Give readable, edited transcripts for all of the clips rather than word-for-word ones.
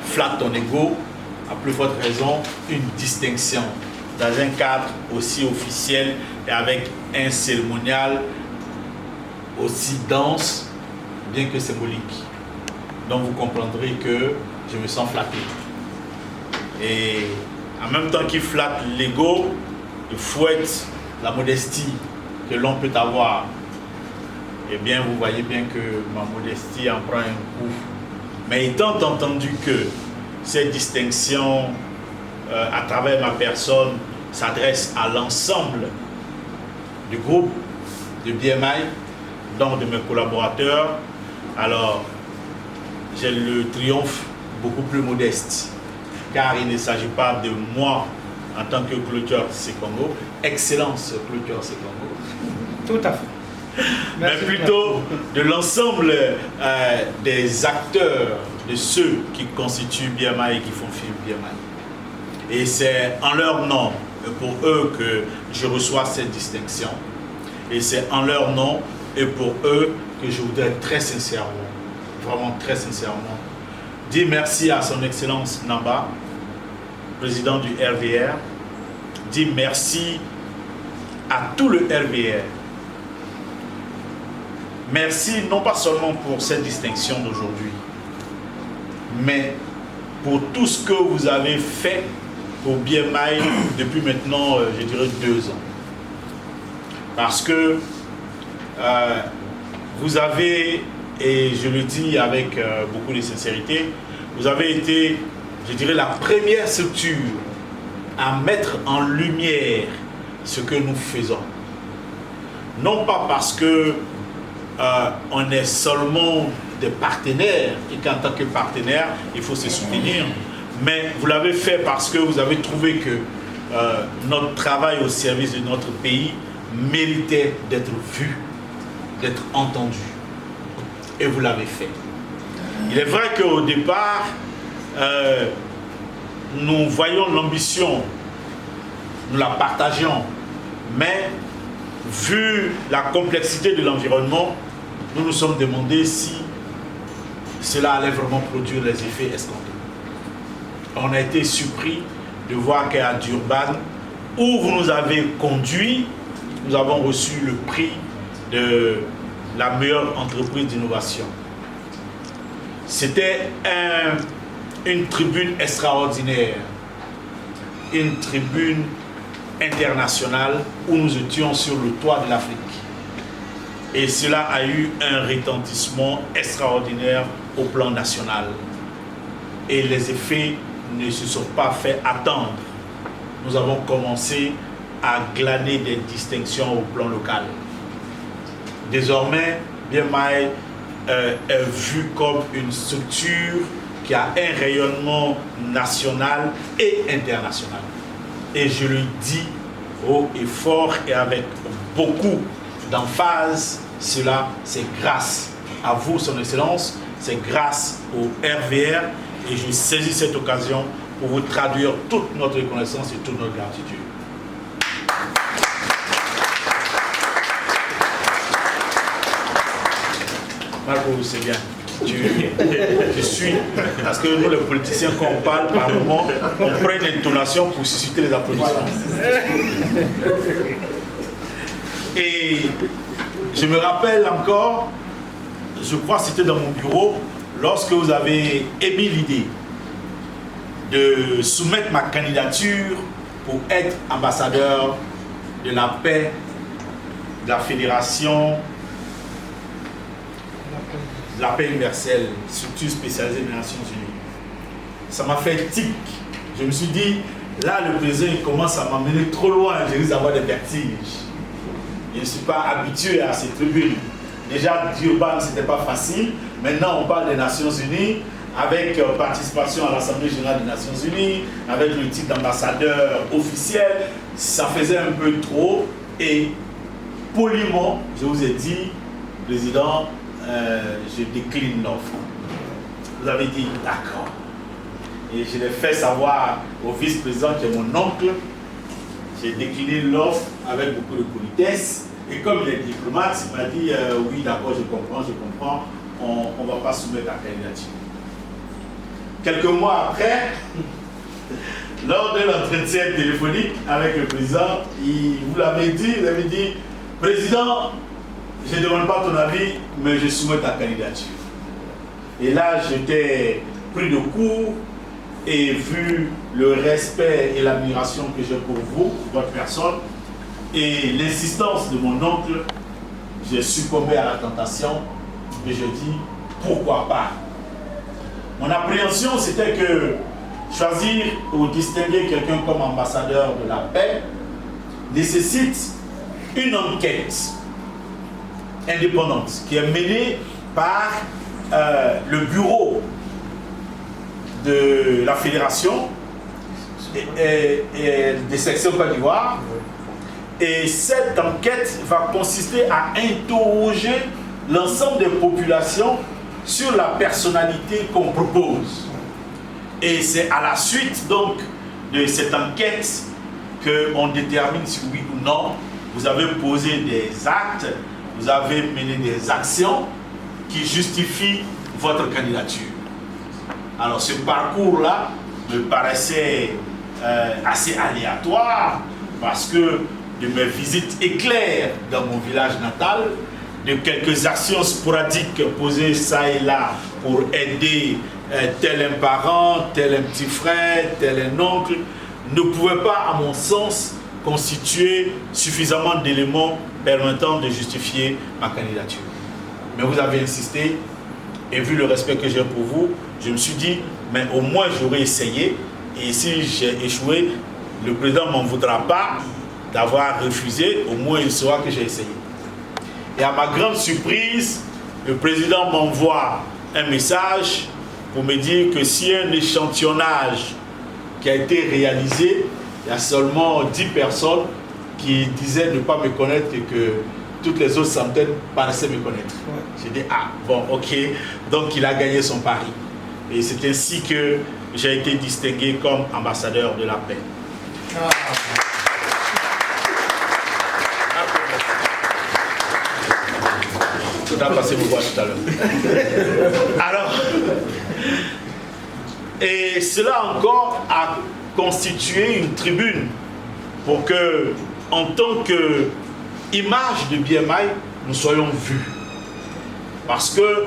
flatte ton ego, à plus forte raison, une distinction dans un cadre aussi officiel et avec un cérémonial aussi dense, bien que symbolique. Donc vous comprendrez que je me sens flatté. Et en même temps qu'il flatte l'ego, il fouette la modestie que l'on peut avoir. Eh bien, vous voyez bien que ma modestie en prend un coup. Mais étant entendu que cette distinction à travers ma personne s'adresse à l'ensemble du groupe de BMI, donc de mes collaborateurs, alors j'ai le triomphe beaucoup plus modeste, car il ne s'agit pas de moi en tant que Clôture Sekongo, Excellence Clôture Sekongo. Tout à fait. Mais plutôt de l'ensemble des acteurs, de ceux qui constituent BMI et qui font vivre BMI. Et c'est en leur nom, et pour eux, que je reçois cette distinction. Et c'est en leur nom et pour eux que je voudrais très sincèrement, vraiment très sincèrement, dire merci à son Excellence Namba, président du RVR, dire merci à tout le RVR. Merci non pas seulement pour cette distinction d'aujourd'hui, mais pour tout ce que vous avez fait pour BMI depuis maintenant, je dirais, 2 ans. Parce que vous avez, et je le dis avec beaucoup de sincérité, vous avez été, je dirais, la première structure à mettre en lumière ce que nous faisons. Non pas parce que on est seulement des partenaires et qu'en tant que partenaire, il faut se soutenir. Mais vous l'avez fait parce que vous avez trouvé que notre travail au service de notre pays méritait d'être vu, d'être entendu. Et vous l'avez fait. Il est vrai qu'au départ, nous voyons l'ambition, nous la partagions, mais vu la complexité de l'environnement, nous nous sommes demandé si cela allait vraiment produire les effets escomptés. On a été surpris de voir qu'à Durban, où vous nous avez conduits, nous avons reçu le prix de la meilleure entreprise d'innovation. C'était une tribune extraordinaire, une tribune internationale où nous étions sur le toit de l'Afrique. Et cela a eu un retentissement extraordinaire au plan national. Et les effets ne se sont pas fait attendre. Nous avons commencé à glaner des distinctions au plan local. Désormais, BMI est vu comme une structure qui a un rayonnement national et international. Et je le dis haut et fort et avec beaucoup d'emphase, cela c'est grâce à vous, Son Excellence, c'est grâce au RVR et je saisis cette occasion pour vous traduire toute notre reconnaissance et toute notre gratitude. Marco, c'est bien. Je suis, parce que nous les politiciens, quand on parle par moment, on prend une intonation pour susciter les applaudissements. Et je me rappelle encore, je crois que c'était dans mon bureau, lorsque vous avez émis l'idée de soumettre ma candidature pour être ambassadeur de la paix de la Fédération de la paix universelle, structure spécialisée des Nations Unies. Ça m'a fait tic. Je me suis dit, là le président il commence à m'amener trop loin, je risque d'avoir des vertiges. Je ne suis pas habitué à ces tribunes. Déjà, Durban, ce n'était pas facile. Maintenant, on parle des Nations Unies, avec participation à l'Assemblée Générale des Nations Unies, avec le titre d'ambassadeur officiel. Ça faisait un peu trop. Et poliment, je vous ai dit, Président, je décline l'offre. Vous avez dit, d'accord. Et je l'ai fait savoir au vice-président qui est mon oncle. J'ai décliné l'offre avec beaucoup de politesse. Et comme il est diplomate, il m'a dit oui, d'accord, je comprends, on ne va pas soumettre la candidature. quelques mois après, lors de l'entretien téléphonique avec le président, vous l'avez dit, Président, je ne demande pas ton avis, mais je soumets ta candidature. Et là, j'étais pris de court et vu le respect et l'admiration que j'ai pour vous, votre personne, et l'insistance de mon oncle, j'ai succombé à la tentation et je dis pourquoi pas. Mon appréhension, c'était que choisir ou distinguer quelqu'un comme ambassadeur de la paix nécessite une enquête indépendante qui est menée par le bureau de la fédération et des sections Côte d'Ivoire. Et cette enquête va consister à interroger l'ensemble des populations sur la personnalité qu'on propose. Et c'est à la suite donc de cette enquête qu'on détermine si oui ou non vous avez posé des actes, vous avez mené des actions qui justifient votre candidature. Alors ce parcours-là me paraissait assez aléatoire parce que de mes visites éclairs dans mon village natal, de quelques actions sporadiques posées ça et là pour aider tel un parent, tel un petit frère, tel un oncle, ne pouvaient pas, à mon sens, constituer suffisamment d'éléments permettant de justifier ma candidature. Mais vous avez insisté, et vu le respect que j'ai pour vous, je me suis dit, mais au moins j'aurais essayé, et si j'ai échoué, le président ne m'en voudra pas d'avoir refusé, au moins il saura que j'ai essayé. Et à ma grande surprise, le président m'envoie un message pour me dire que si un échantillonnage qui a été réalisé, il y a seulement 10 personnes qui disaient ne pas me connaître et que toutes les autres centaines paraissaient me connaître. J'ai dit, ah bon, ok, donc il a gagné son pari. Et c'est ainsi que j'ai été distingué comme ambassadeur de la paix. Ah. On a passé vous voir tout à l'heure. Alors, et cela encore a constitué une tribune pour que, en tant qu'image de BMI, nous soyons vus. Parce que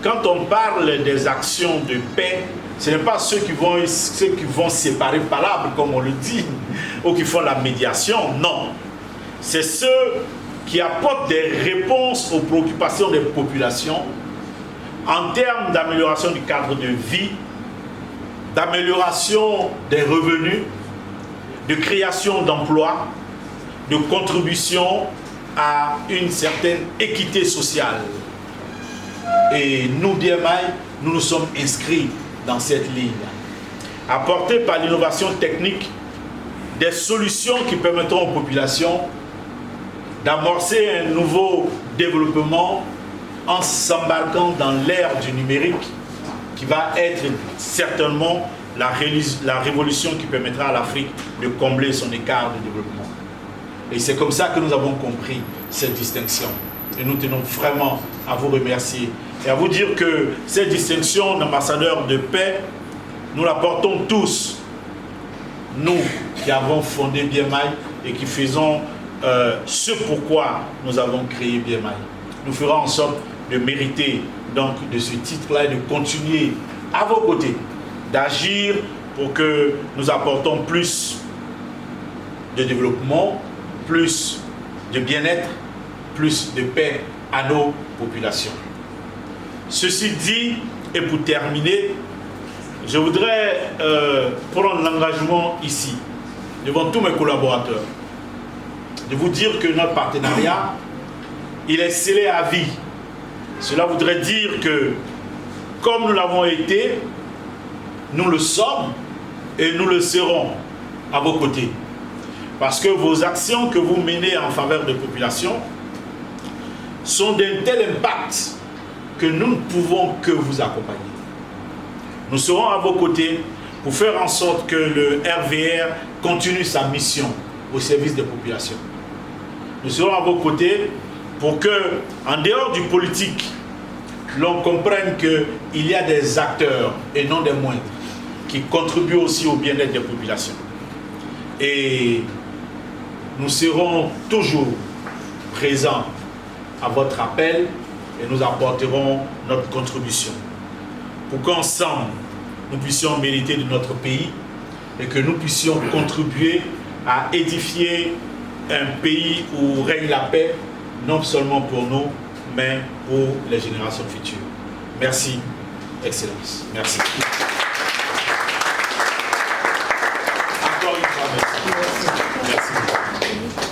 quand on parle des actions de paix, ce n'est pas ceux qui vont séparer palabres, comme on le dit, ou qui font la médiation, non. C'est ceux qui apportent des réponses aux préoccupations des populations en termes d'amélioration du cadre de vie, d'amélioration des revenus, de création d'emplois, de contribution à une certaine équité sociale. Et nous, BMI, nous nous sommes inscrits dans cette ligne. Apporter par l'innovation technique des solutions qui permettront aux populations d'amorcer un nouveau développement en s'embarquant dans l'ère du numérique qui va être certainement la révolution qui permettra à l'Afrique de combler son écart de développement. Et c'est comme ça que nous avons compris cette distinction. Et nous tenons vraiment à vous remercier et à vous dire que cette distinction d'ambassadeur de paix, nous la portons tous, nous qui avons fondé BMI et qui faisons ce pourquoi nous avons créé BMI. Nous ferons en sorte de mériter donc de ce titre-là et de continuer à vos côtés, d'agir pour que nous apportons plus de développement, plus de bien-être, plus de paix à nos populations. Ceci dit, et pour terminer, je voudrais prendre l'engagement ici, devant tous mes collaborateurs, de vous dire que notre partenariat, il est scellé à vie. Cela voudrait dire que, comme nous l'avons été, nous le sommes et nous le serons à vos côtés. Parce que vos actions que vous menez en faveur des populations sont d'un tel impact que nous ne pouvons que vous accompagner. Nous serons à vos côtés pour faire en sorte que le RVR continue sa mission au service des populations. Nous serons à vos côtés pour que, en dehors du politique, l'on comprenne qu'il y a des acteurs, et non des moindres, qui contribuent aussi au bien-être des populations. Et nous serons toujours présents à votre appel et nous apporterons notre contribution pour qu'ensemble, nous puissions mériter de notre pays et que nous puissions contribuer à édifier un pays où règne la paix, non seulement pour nous, mais pour les générations futures. Merci, Excellence. Merci. Encore une fois, merci. Merci.